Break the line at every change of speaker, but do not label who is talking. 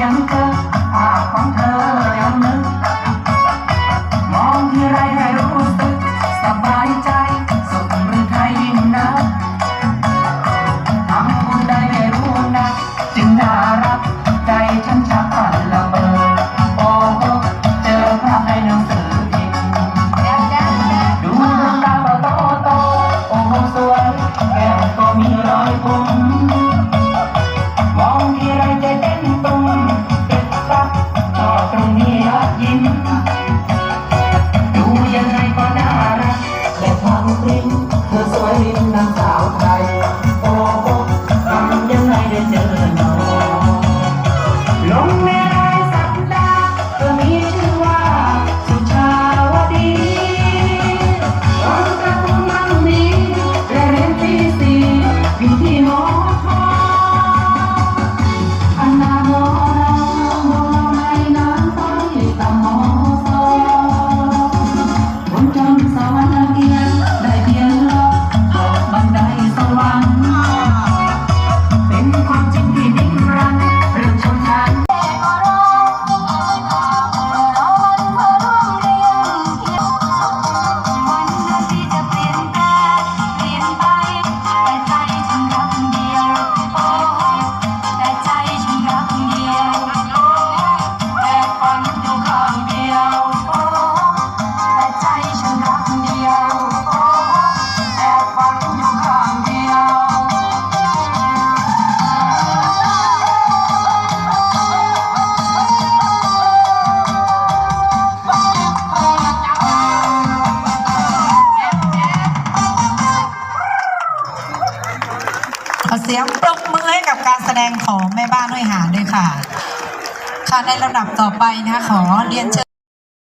ยังเจอภาพของเธอยังนึกมองที่ไรให้รู้สึกสบายใจสุขหรือไทยยิ่งนักทำบุญได้ไม่รู้นักจึงน่ารักใจฉันชักพันละเมอโอ้เจอภาพในหนังสือพิมพ์ดูดวงดาวโตโตโอ้สวยแก้มก็มีรอยบุ๋มมองที่ไรใจเต้นตุ้มติดปักชอบตรงนี้รักยิ้มดูยังไงก็น่ารักและทางพริ้งเธอสวยริมนางสาวไทยโอ้ทำยังไงได้เจอน้องลงในรายสัปดาห์เธอมีชื่อว่าสุชาวดีร้องกระทุ่มมั่งมีและเรียนปีสี่อยู่ที่มอทออันนาโมโมไม่นานไปตามมอซอบนจนสวรรค์เกียรติได้เพียงรอขอบบันไดสวรรค์เป็นความจริงที่นิรันดร์เรื่องชนชั้น
ขอเสียงปรบมือให้กับการแสดงของแม่บ้านห้วยหาญด้วยค่ะค่ะในลำดับต่อไปนะคะขอเรียนเชิญ